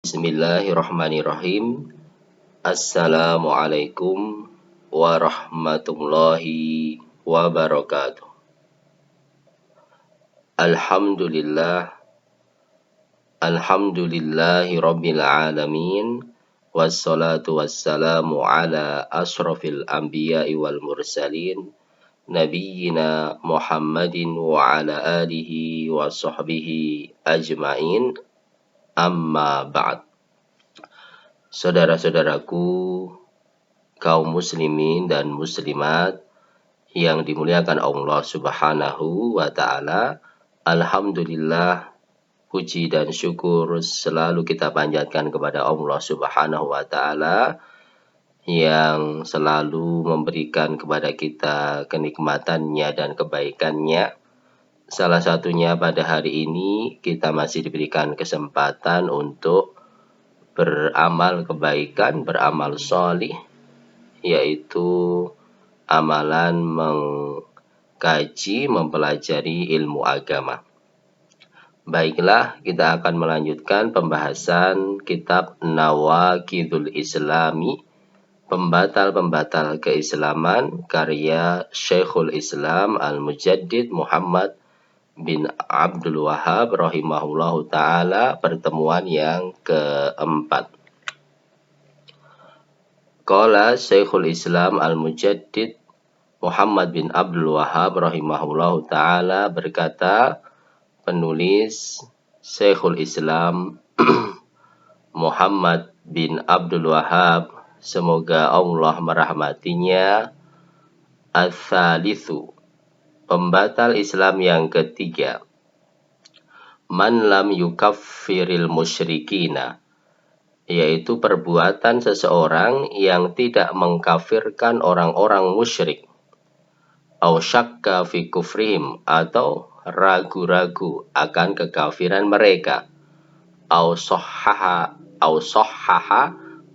Bismillahirrahmanirrahim. Assalamualaikum warahmatullahi wabarakatuh. Alhamdulillah. Alhamdulillahi rabbil alamin. Wassalatu wassalamu ala ashrafil anbiya'i wal mursalin. Nabiyyina Muhammadin wa ala alihi wa sahbihi ajma'in. Amma ba'd. Saudara-saudaraku, kaum muslimin dan muslimat yang dimuliakan Allah Subhanahu wa ta'ala, alhamdulillah, puji dan syukur selalu kita panjatkan kepada Allah Subhanahu wa ta'ala yang selalu memberikan kepada kita kenikmatannya dan kebaikannya. Salah satunya pada hari ini kita masih diberikan kesempatan untuk beramal kebaikan, beramal sholih, yaitu amalan mengkaji, mempelajari ilmu agama. Baiklah, kita akan melanjutkan pembahasan kitab Nawaqidul Islami, pembatal-pembatal keislaman, karya Syekhul Islam Al-Mujaddid Muhammad bin Abdul Wahhab rahimahullahu ta'ala, pertemuan yang keempat. Qala Syekhul Islam Al-Mujaddid Muhammad bin Abdul Wahhab rahimahullahu ta'ala, berkata penulis Syekhul Islam Muhammad bin Abdul Wahhab, semoga Allah merahmatinya, ats-tsalitsu, pembatal Islam yang ketiga, man lam yukaffiril musyrikina, yaitu perbuatan seseorang yang tidak mengkafirkan orang-orang musyrik, au syakka fi kufrihim, atau ragu-ragu akan kekafiran mereka, au sahhaha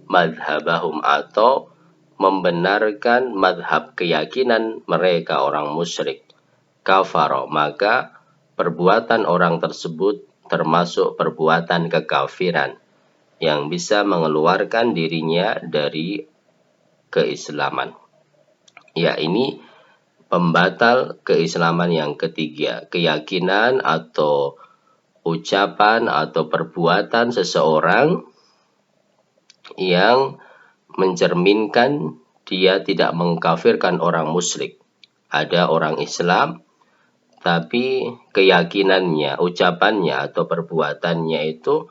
madhabahum, atau membenarkan madhab keyakinan mereka orang musyrik, kafaro, maka perbuatan orang tersebut termasuk perbuatan kekafiran yang bisa mengeluarkan dirinya dari keislaman. Ya, ini pembatal keislaman yang ketiga, keyakinan atau ucapan atau perbuatan seseorang yang mencerminkan dia tidak mengkafirkan orang musyrik. Ada orang Islam, tapi keyakinannya, ucapannya atau perbuatannya itu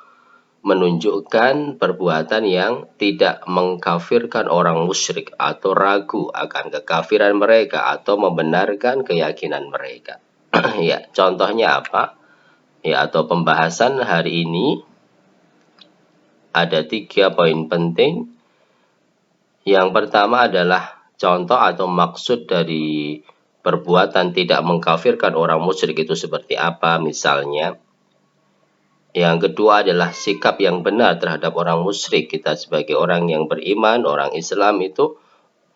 menunjukkan perbuatan yang tidak mengkafirkan orang musyrik atau ragu akan kekafiran mereka atau membenarkan keyakinan mereka. Ya, contohnya apa? Ya, atau pembahasan hari ini ada 3 poin penting. Yang pertama adalah contoh atau maksud dari perbuatan tidak mengkafirkan orang musyrik itu seperti apa misalnya. Yang kedua adalah sikap yang benar terhadap orang musyrik. Kita sebagai orang yang beriman, orang Islam itu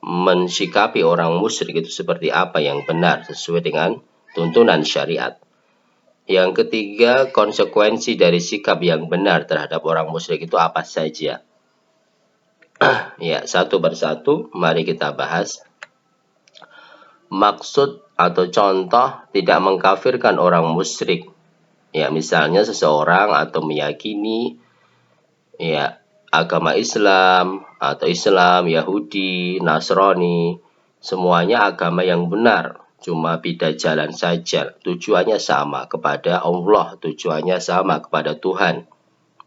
mensikapi orang musyrik itu seperti apa yang benar sesuai dengan tuntunan syariat. Yang ketiga, konsekuensi dari sikap yang benar terhadap orang musyrik itu apa saja. Ya, satu persatu mari kita bahas. Maksud atau contoh tidak mengkafirkan orang musyrik. Ya, misalnya seseorang atau meyakini ya agama Islam atau Islam, Yahudi, Nasrani, semuanya agama yang benar, cuma beda jalan saja. Tujuannya sama kepada Allah, tujuannya sama kepada Tuhan.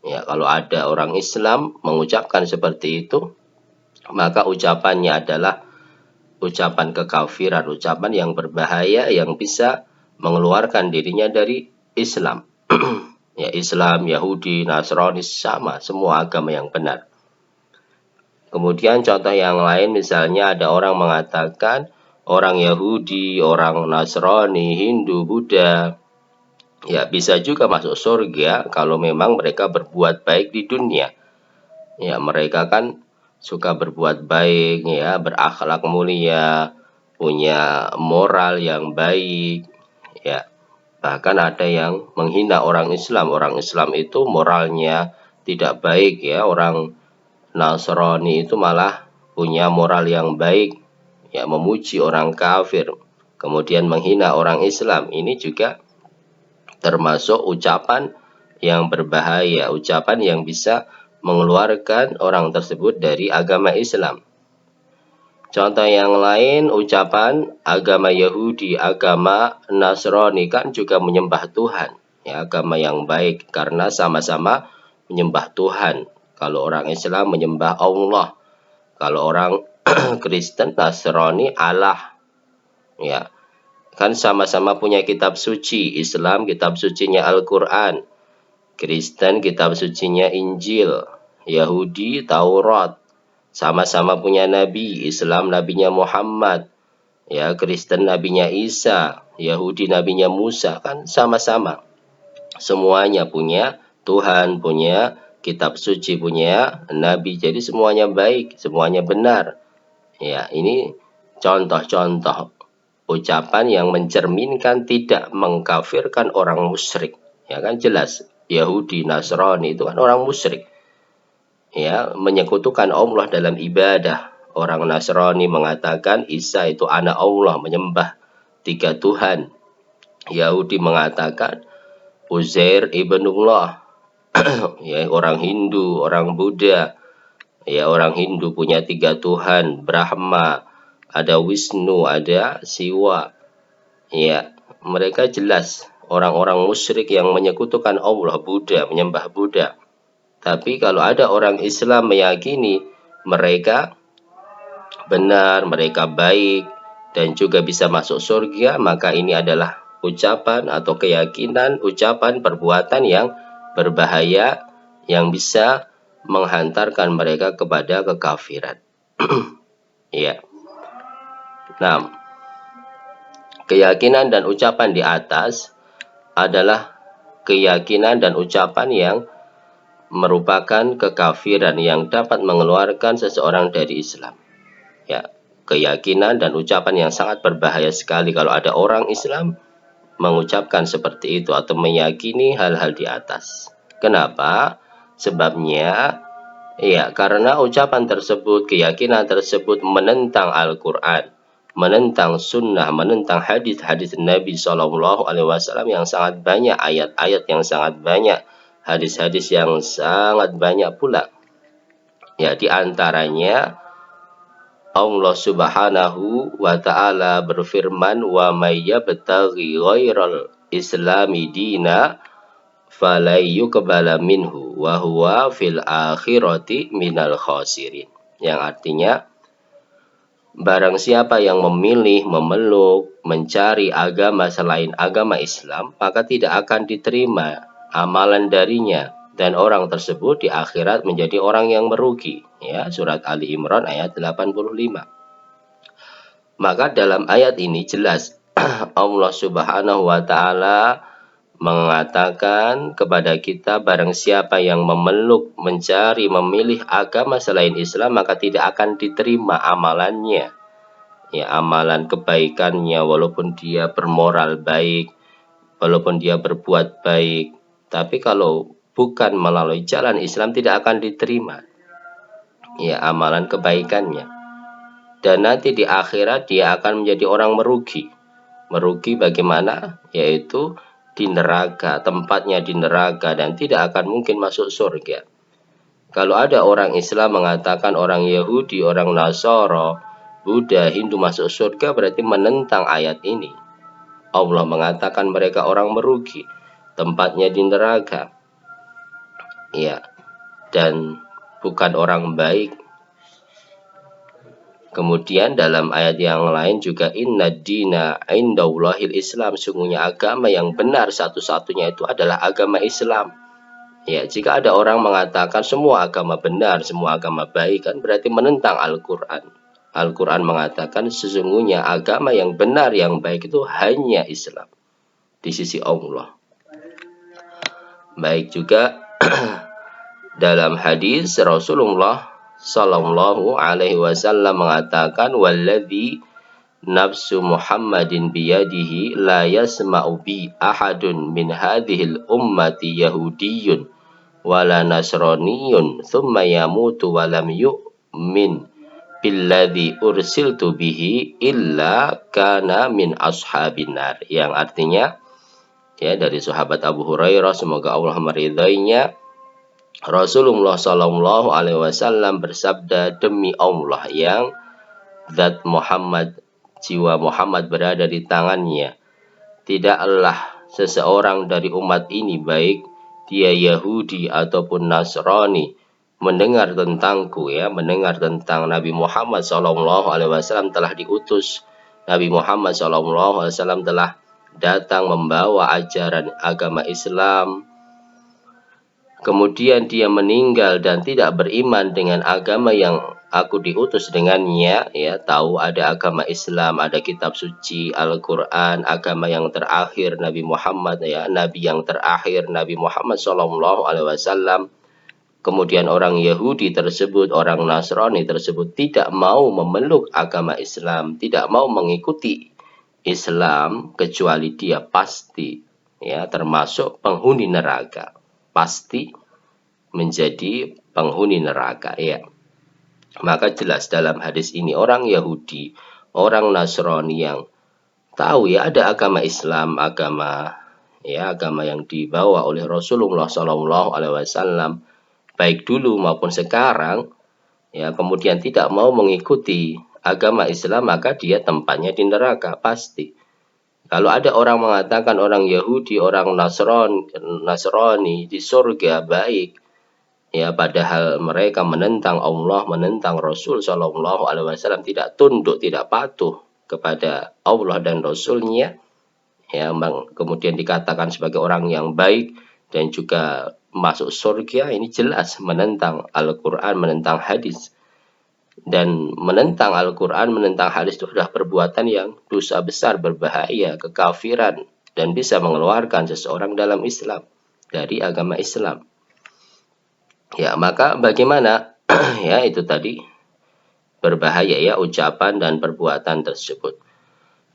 Ya, kalau ada orang Islam mengucapkan seperti itu, maka ucapannya adalah ucapan kekafiran, ucapan yang berbahaya yang bisa mengeluarkan dirinya dari Islam. Ya, Islam, Yahudi, Nasrani sama, semua agama yang benar. Kemudian contoh yang lain, misalnya ada orang mengatakan orang Yahudi, orang Nasrani, Hindu, Buddha, ya bisa juga masuk surga kalau memang mereka berbuat baik di dunia. Ya, mereka kan suka berbuat baik, ya, berakhlak mulia, punya moral yang baik, ya. Bahkan ada yang menghina orang Islam. Orang Islam itu moralnya tidak baik ya, orang Nasrani itu malah punya moral yang baik, ya memuji orang kafir, kemudian menghina orang Islam. Ini juga termasuk ucapan yang berbahaya, ucapan yang bisa mengeluarkan orang tersebut dari agama Islam. Contoh yang lain, ucapan agama Yahudi, agama Nasrani kan juga menyembah Tuhan. Ya, agama yang baik karena sama-sama menyembah Tuhan. Kalau orang Islam menyembah Allah, kalau orang Kristen Nasrani Allah. Ya, kan sama-sama punya kitab suci. Islam kitab sucinya Al-Qur'an, Kristen kitab sucinya Injil, Yahudi Taurat. Sama-sama punya nabi, Islam nabinya Muhammad, ya Kristen nabinya Isa, Yahudi nabinya Musa, kan sama-sama. Semuanya punya Tuhan, punya kitab suci, punya nabi. Jadi semuanya baik, semuanya benar. Ya, ini contoh-contoh ucapan yang mencerminkan tidak mengkafirkan orang musyrik. Ya kan jelas, Yahudi, Nasrani itu kan orang musyrik. Ya, menyekutukan Allah dalam ibadah. Orang Nasrani mengatakan Isa itu anak Allah, menyembah 3 Tuhan. Yahudi mengatakan Uzair ibnullah. Ya, orang Hindu, orang Buddha. Ya, orang Hindu punya 3 Tuhan, Brahma, ada Wisnu, ada Siwa. Ya, mereka jelas orang-orang musyrik yang menyekutukan Allah, Buddha, menyembah Buddha. Tapi kalau ada orang Islam meyakini mereka benar, mereka baik, dan juga bisa masuk surga, maka ini adalah ucapan atau keyakinan, ucapan, perbuatan yang berbahaya, yang bisa menghantarkan mereka kepada kekafiran. Ya. Nah, keyakinan dan ucapan di atas adalah keyakinan dan ucapan yang merupakan kekafiran yang dapat mengeluarkan seseorang dari Islam. Ya, keyakinan dan ucapan yang sangat berbahaya sekali kalau ada orang Islam mengucapkan seperti itu atau meyakini hal-hal di atas. Kenapa? Sebabnya ya karena ucapan tersebut, keyakinan tersebut menentang Al-Qur'an, menentang sunnah, menentang hadis-hadis Nabi SAW yang sangat banyak, ayat-ayat yang sangat banyak, hadis-hadis yang sangat banyak pula. Ya, di antaranya Allah Subhanahu wa taala berfirman, "Wa may yabtaghi ghairal islami dina falay yuqbala minhu wa huwa fil akhirati minal khasirin." Yang artinya, barang siapa yang memilih, memeluk, mencari agama selain agama Islam, maka tidak akan diterima amalan darinya, dan orang tersebut di akhirat menjadi orang yang merugi. Ya, surat Ali Imran ayat 85. Maka dalam ayat ini jelas Allah Subhanahu wa taala mengatakan kepada kita, barang siapa yang memeluk, mencari, memilih agama selain Islam, maka tidak akan diterima amalannya. Ya, amalan kebaikannya, walaupun dia bermoral baik, walaupun dia berbuat baik, tapi kalau bukan melalui jalan Islam tidak akan diterima ya amalan kebaikannya. Dan nanti di akhirat dia akan menjadi orang merugi. Merugi bagaimana? Yaitu di neraka, tempatnya di neraka, dan tidak akan mungkin masuk surga. Kalau ada orang Islam mengatakan orang Yahudi, orang Nasara, Buddha, Hindu masuk surga, berarti menentang ayat ini. Allah mengatakan mereka orang merugi, tempatnya di neraka. Ya, dan bukan orang baik. Kemudian dalam ayat yang lain juga, inna dina indallahil Islam, sungguhnya agama yang benar satu-satunya itu adalah agama Islam. Ya, jika ada orang mengatakan semua agama benar, semua agama baik, kan berarti menentang Al-Qur'an. Al-Qur'an mengatakan sesungguhnya agama yang benar, yang baik itu hanya Islam di sisi Allah. Baik juga dalam hadis Rasulullah Sallallahu Alaihi Wasallam mengatakan, walladzi nafsu Muhammadin biyadihi la yasma'u bi ahadun min hadhil ummati yahudiyyun wala nasraniyun thumma yamutu wa lam yu'min billadzi ursiltu bihi illa kana min ashabin nar. Yang artinya ya dari sahabat Abu Hurairah, semoga Allah meridainya, Rasulullah Shallallahu Alaihi Wasallam bersabda, demi Allah yang zat Muhammad, jiwa Muhammad berada di tangannya, tidaklah seseorang dari umat ini, baik dia Yahudi ataupun Nasrani, mendengar tentangku, ya, mendengar tentang Nabi Muhammad SAW telah diutus, Nabi Muhammad SAW telah datang membawa ajaran agama Islam, kemudian dia meninggal dan tidak beriman dengan agama yang aku diutus dengannya, ya, tahu ada agama Islam, ada kitab suci Al-Quran, agama yang terakhir Nabi Muhammad, ya, Nabi yang terakhir Nabi Muhammad SAW. Kemudian orang Yahudi tersebut, orang Nasrani tersebut tidak mau memeluk agama Islam, tidak mau mengikuti Islam, kecuali dia pasti, ya, termasuk penghuni neraka, pasti menjadi penghuni neraka, ya. Maka jelas dalam hadis ini orang Yahudi, orang Nasrani yang tahu ya ada agama Islam, agama yang dibawa oleh Rasulullah SAW, baik dulu maupun sekarang, ya, kemudian tidak mau mengikuti agama Islam, maka dia tempatnya di neraka pasti. Kalau ada orang mengatakan orang Yahudi, orang Nasrani di surga baik, ya, padahal mereka menentang Allah, menentang Rasul Shallallahu Alaihi Wasallam, tidak tunduk, tidak patuh kepada Allah dan Rasulnya, ya, kemudian dikatakan sebagai orang yang baik dan juga masuk surga, ini jelas menentang Al-Quran, menentang hadis. Dan menentang Al-Quran, menentang hadis itu adalah perbuatan yang dosa besar, berbahaya, kekafiran, dan bisa mengeluarkan seseorang dalam Islam, dari agama Islam. Ya, maka bagaimana? Ya, itu tadi berbahaya, ya, ucapan dan perbuatan tersebut.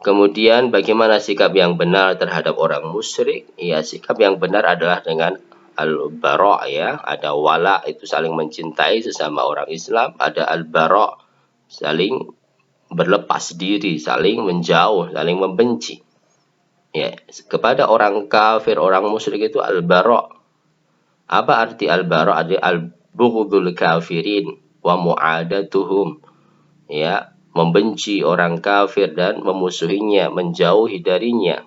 Kemudian bagaimana sikap yang benar terhadap orang musyrik? Ya, sikap yang benar adalah dengan al-bara', ya, ada wala, itu saling mencintai sesama orang Islam, ada al-bara', saling berlepas diri, saling menjauh, saling membenci. Ya, kepada orang kafir, orang musyrik itu al-bara'. Apa arti al-bara'? Ada al-bughdul kafirin wa mu'adatuhum, ya, membenci orang kafir dan memusuhinya, menjauhi darinya.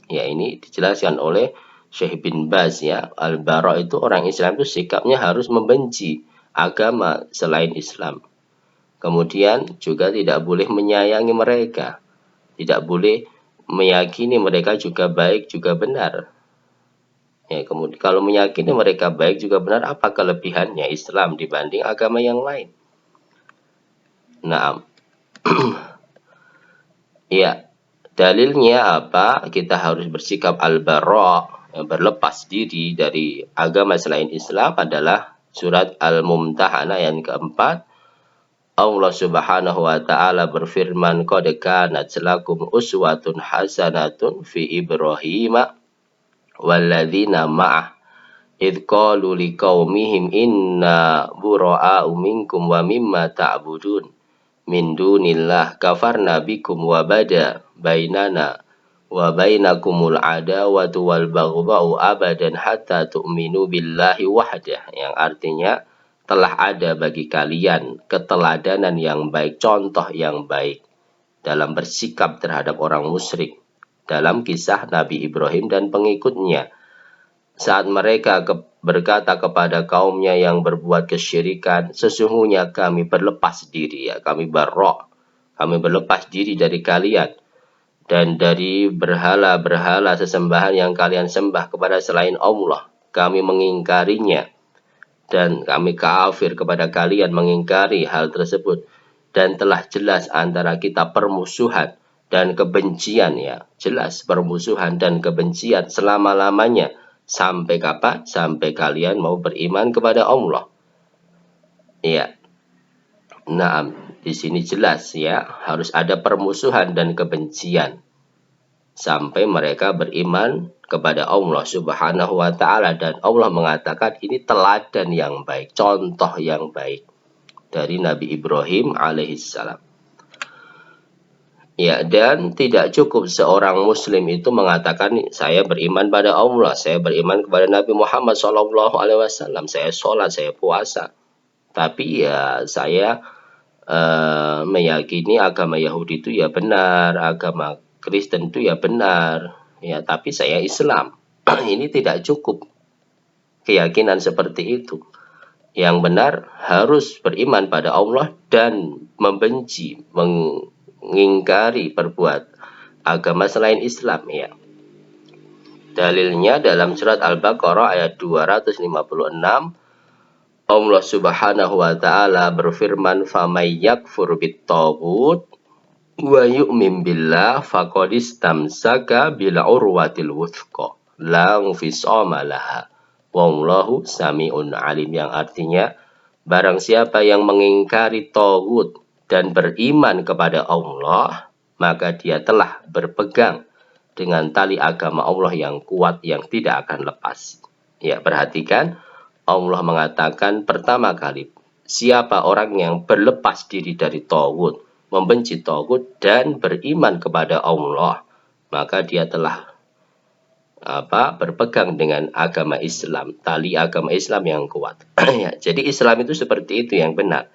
Ya, ini dijelaskan oleh Syekh bin Baz, ya. Al-bara' itu orang Islam itu sikapnya harus membenci agama selain Islam. Kemudian juga tidak boleh menyayangi mereka, tidak boleh meyakini mereka juga baik juga benar. Ya, kemudian kalau meyakini mereka baik juga benar, apa kelebihannya Islam dibanding agama yang lain? Nah, ya, dalilnya apa? Kita harus bersikap al-bara', berlepas diri dari agama selain Islam, adalah surat Al-Mumtahanah yang keempat. Allah Subhanahu wa taala berfirman, qad kanat lakum uswatun hasanatun fi Ibrahim walladzina ma'ah idh qalu liqaumihim inna bura'a'u minkum wa mimma ta'budun min dunillah kafarna bikum wa bada bainana wa bainakumul adawatu wal baghdha'u abadan hatta tu'minu billahi wahdah, yang artinya telah ada bagi kalian keteladanan yang baik, contoh yang baik dalam bersikap terhadap orang musyrik dalam kisah Nabi Ibrahim dan pengikutnya saat mereka berkata kepada kaumnya yang berbuat kesyirikan, sesungguhnya kami berlepas diri, ya, kami barra', kami berlepas diri dari kalian dan dari berhala-berhala sesembahan yang kalian sembah kepada selain Allah. Kami mengingkarinya dan kami kafir kepada kalian mengingkari hal tersebut, dan telah jelas antara kita permusuhan dan kebencian, ya, jelas permusuhan dan kebencian selama-lamanya. Sampai kapan? Sampai kalian mau beriman kepada Allah. Ya. Nah, di sini jelas, ya, harus ada permusuhan dan kebencian sampai mereka beriman kepada Allah Subhanahu wa taala, dan Allah mengatakan ini teladan yang baik, contoh yang baik dari Nabi Ibrahim alaihissalam. Ya, dan tidak cukup seorang muslim itu mengatakan saya beriman pada Allah, saya beriman kepada Nabi Muhammad SAW, saya sholat, saya puasa. Tapi ya saya meyakini agama Yahudi itu ya benar, agama Kristen itu ya benar, ya tapi saya Islam. Ini tidak cukup keyakinan seperti itu. Yang benar harus beriman pada Allah dan membenci, mengingkari perbuatan agama selain Islam, ya. Dalilnya dalam surat Al-Baqarah ayat 256, Allah Subhanahu wa taala berfirman, "Famay yakfur bit-taghut wa yu'min billah faqad istamsaka bil urwatil wuthqa la infisama laha wallahu sami'un alim," yang artinya barang siapa yang mengingkari taghut dan beriman kepada Allah, maka dia telah berpegang dengan tali agama Allah yang kuat yang tidak akan lepas. Ya, perhatikan, Allah mengatakan pertama kali, siapa orang yang berlepas diri dari taghut, membenci taghut dan beriman kepada Allah, maka dia telah berpegang dengan agama Islam, tali agama Islam yang kuat. Ya, jadi Islam itu seperti itu yang benar.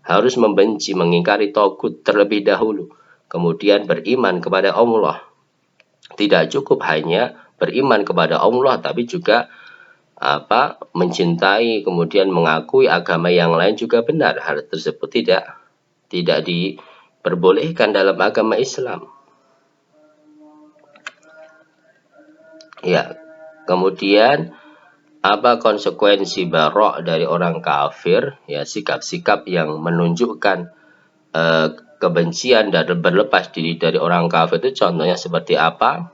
Harus membenci, mengingkari taghut terlebih dahulu, kemudian beriman kepada Allah. Tidak cukup hanya beriman kepada Allah, tapi juga mencintai, kemudian mengakui agama yang lain juga benar. Hal tersebut tidak diperbolehkan dalam agama Islam. Ya, kemudian apa konsekuensi barok dari orang kafir? Ya, sikap-sikap yang menunjukkan kebencian dan berlepas diri dari orang kafir itu contohnya seperti apa?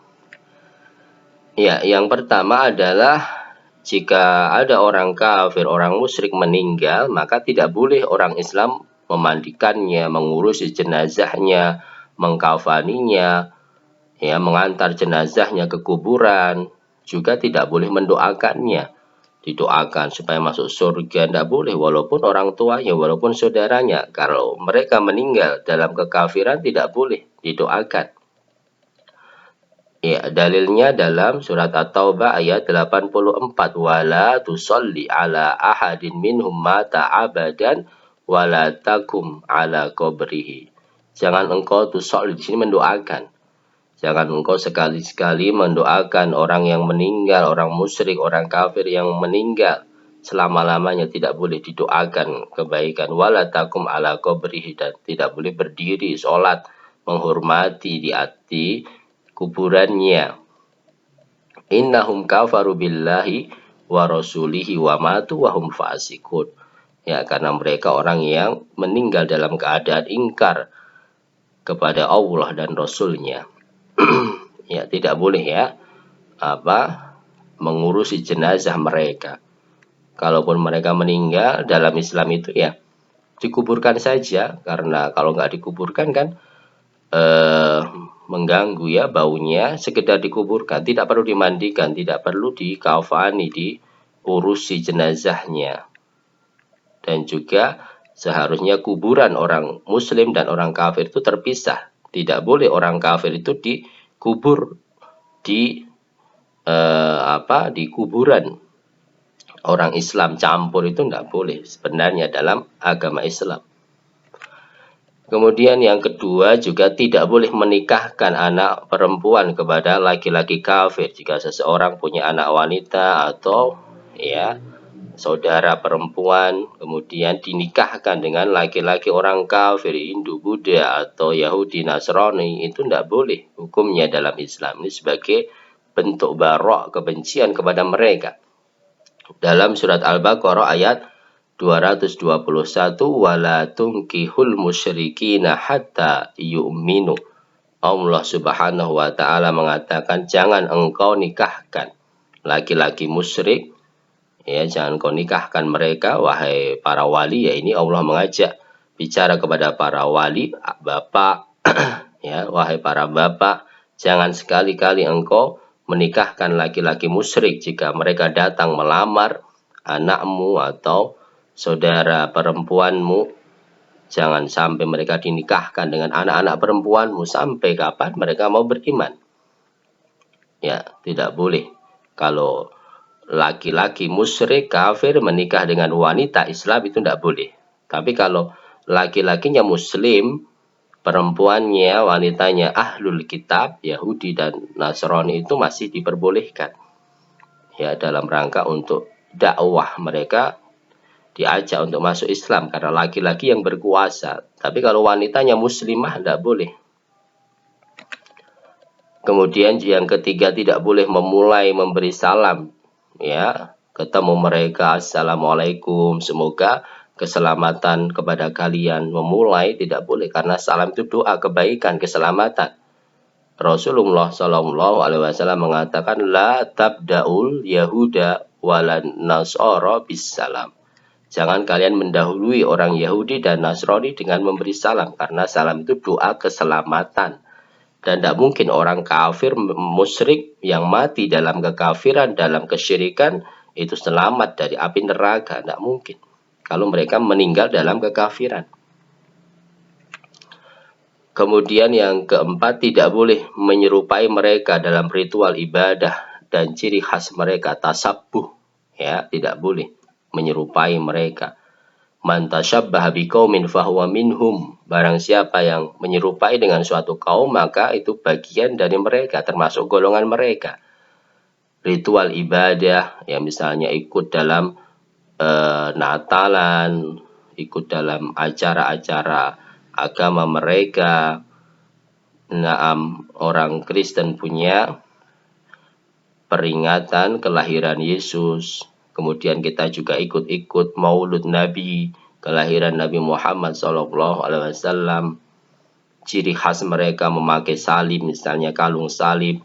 Ya, yang pertama adalah jika ada orang kafir, orang musyrik meninggal, maka tidak boleh orang Islam memandikannya, mengurusi jenazahnya, mengkafaninya, ya, mengantar jenazahnya ke kuburan, juga tidak boleh mendoakannya, didoakan supaya masuk surga, tidak boleh, walaupun orang tuanya, walaupun saudaranya. Kalau mereka meninggal dalam kekafiran tidak boleh didoakan. Ya, dalilnya dalam surat At-Taubah ayat 84, wala tusalli ala ahadin minhum mata abadan wala takum ala qabrihi. Jangan engkau tusalli, di sini mendoakan. Jangan engkau sekali-sekali mendoakan orang yang meninggal, orang musyrik, orang kafir yang meninggal. Selama-lamanya tidak boleh didoakan kebaikan. Wala takum ala qabrihi, dan tidak boleh berdiri, sholat, menghormati di hati kuburannya. Innahum kafaru billahi wa rasulihi wa matu wa hum fasikun. Ya, karena mereka orang yang meninggal dalam keadaan ingkar kepada Allah dan Rasulnya. Ya, tidak boleh ya mengurusi jenazah mereka. Kalaupun mereka meninggal dalam Islam itu ya dikuburkan saja, karena kalau nggak dikuburkan kan mengganggu ya baunya, sekedar dikuburkan, tidak perlu dimandikan, tidak perlu dikafani, diurusi jenazahnya. Dan juga seharusnya kuburan orang muslim dan orang kafir itu terpisah. Tidak boleh orang kafir itu dikubur di kuburan orang Islam, campur itu tidak boleh sebenarnya dalam agama Islam. Kemudian yang kedua juga tidak boleh menikahkan anak perempuan kepada laki-laki kafir. Jika seseorang punya anak wanita atau ya saudara perempuan, kemudian dinikahkan dengan laki-laki orang kafir, Hindu, Buddha atau Yahudi, Nasrani, itu tidak boleh hukumnya dalam Islam. Ini sebagai bentuk barok, kebencian kepada mereka. Dalam surat Al-Baqarah ayat 221, wala tunkihul musyrikina hatta yu'minu. Allah Subhanahu wa taala mengatakan jangan engkau nikahkan laki-laki musyrik, ya, jangan kau nikahkan mereka wahai para wali. Ya, ini Allah mengajak bicara kepada para wali, bapak ya, wahai para bapak, jangan sekali-kali engkau menikahkan laki-laki musyrik jika mereka datang melamar anakmu atau saudara perempuanmu. Jangan sampai mereka dinikahkan dengan anak-anak perempuanmu sampai kapan mereka mau beriman. Ya, tidak boleh. Kalau laki-laki musyrik kafir menikah dengan wanita Islam itu tidak boleh. Tapi kalau laki-lakinya muslim, perempuannya, wanitanya ahlul kitab, Yahudi dan Nasrani itu masih diperbolehkan. Ya, dalam rangka untuk dakwah mereka diajak untuk masuk Islam karena laki-laki yang berkuasa. Tapi kalau wanitanya muslimah tidak boleh. Kemudian yang ketiga, tidak boleh memulai memberi salam. Ya, ketemu mereka, assalamualaikum, semoga keselamatan kepada kalian. Memulai tidak boleh karena salam itu doa kebaikan, keselamatan. Rasulullah Shallallahu Alaihi Wasallam mengatakan la tabdaul Yahuda walan Nasara bis salam. Jangan kalian mendahului orang Yahudi dan Nasrani dengan memberi salam karena salam itu doa keselamatan. Dan tidak mungkin orang kafir musyrik yang mati dalam kekafiran, dalam kesyirikan itu selamat dari api neraka. Tidak mungkin kalau mereka meninggal dalam kekafiran. Kemudian yang keempat, tidak boleh menyerupai mereka dalam ritual ibadah dan ciri khas mereka, tasabbuh. Ya, tidak boleh menyerupai mereka. Man tasyabbaha biqaumin fahuwa minhum. Barang siapa yang menyerupai dengan suatu kaum, maka itu bagian dari mereka, termasuk golongan mereka. Ritual ibadah, ya misalnya ikut dalam Natalan, ikut dalam acara-acara agama mereka. Orang Kristen punya peringatan kelahiran Yesus. Kemudian kita juga ikut-ikut Maulud Nabi, kelahiran Nabi Muhammad SAW. Ciri khas mereka memakai salib, misalnya kalung salib,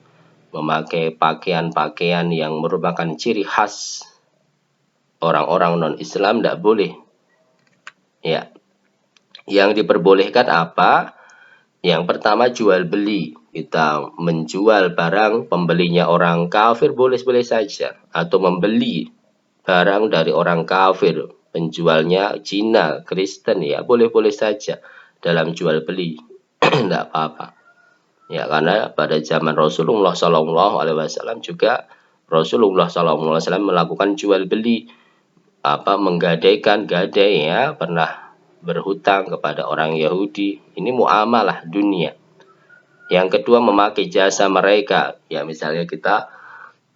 memakai pakaian-pakaian yang merupakan ciri khas orang-orang non-Islam, tidak boleh. Ya, yang diperbolehkan apa? Yang pertama, jual beli. Kita menjual barang, pembelinya orang kafir boleh-boleh saja, atau membeli barang dari orang kafir, penjualnya Cina, Kristen, ya boleh-boleh saja dalam jual beli. Tidak apa-apa. Ya, karena pada zaman Rasulullah SAW juga Rasulullah SAW melakukan jual beli, menggadaikan gadai, ya, pernah berhutang kepada orang Yahudi. Ini muamalah dunia. Yang kedua, memakai jasa mereka. Ya, misalnya kita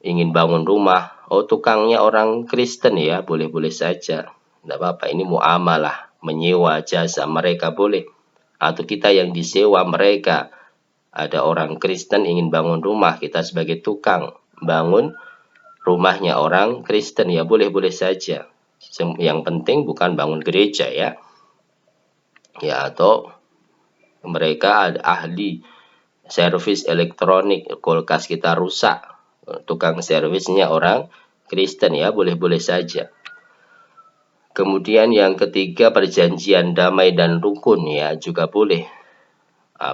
ingin bangun rumah, tukangnya orang Kristen, ya boleh-boleh saja, tidak apa-apa. Ini muamalah, menyewa jasa mereka boleh. Atau kita yang disewa mereka, ada orang Kristen ingin bangun rumah, kita sebagai tukang bangun rumahnya orang Kristen, ya boleh-boleh saja. Yang penting bukan bangun gereja, ya. Ya, atau mereka ada ahli servis elektronik, kulkas kita rusak, tukang servisnya orang Kristen, ya boleh-boleh saja. Kemudian yang ketiga, perjanjian damai dan rukun, ya juga boleh.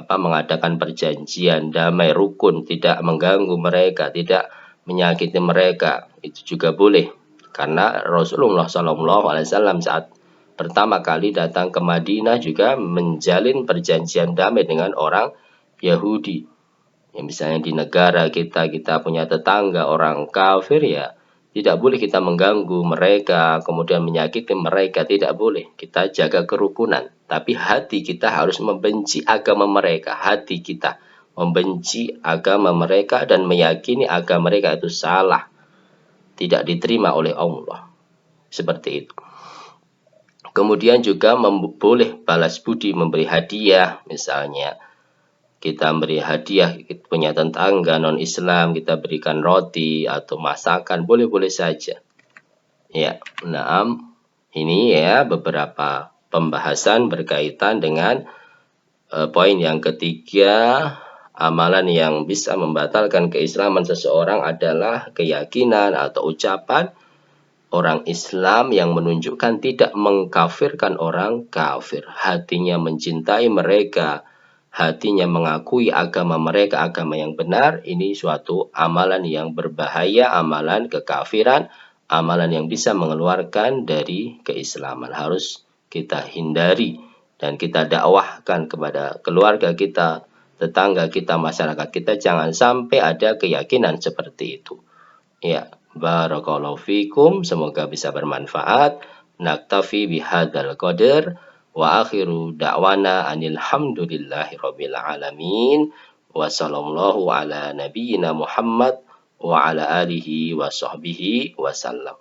Mengadakan perjanjian damai rukun, tidak mengganggu mereka, tidak menyakiti mereka, itu juga boleh. Karena Rasulullah SAW saat pertama kali datang ke Madinah juga menjalin perjanjian damai dengan orang Yahudi. Ya, misalnya di negara kita punya tetangga orang kafir, ya tidak boleh kita mengganggu mereka, kemudian menyakiti mereka, tidak boleh. Kita jaga kerukunan, tapi hati kita harus membenci agama mereka. Hati kita membenci agama mereka dan meyakini agama mereka itu salah, tidak diterima oleh Allah. Seperti itu. Kemudian juga boleh balas budi, memberi hadiah, misalnya kita beri hadiah, kita punya tetangga non-Islam, kita berikan roti atau masakan, boleh-boleh saja. Ya, ini ya beberapa pembahasan berkaitan dengan poin yang ketiga. Amalan yang bisa membatalkan keislaman seseorang adalah keyakinan atau ucapan orang Islam yang menunjukkan tidak mengkafirkan orang kafir. Hatinya mencintai mereka, hatinya mengakui agama mereka agama yang benar, ini suatu amalan yang berbahaya, amalan kekafiran, amalan yang bisa mengeluarkan dari keislaman. Harus kita hindari dan kita dakwahkan kepada keluarga kita, tetangga kita, masyarakat kita, jangan sampai ada keyakinan seperti itu. Ya, barakallahu fikum, semoga bisa bermanfaat. Naktafi bihadzal qadar. Wa akhiru da'wana anil hamdulillahi rabbil alamin. Wa sallallahu ala nabiyyina Muhammad wa ala alihi wa sahbihi wa sallam.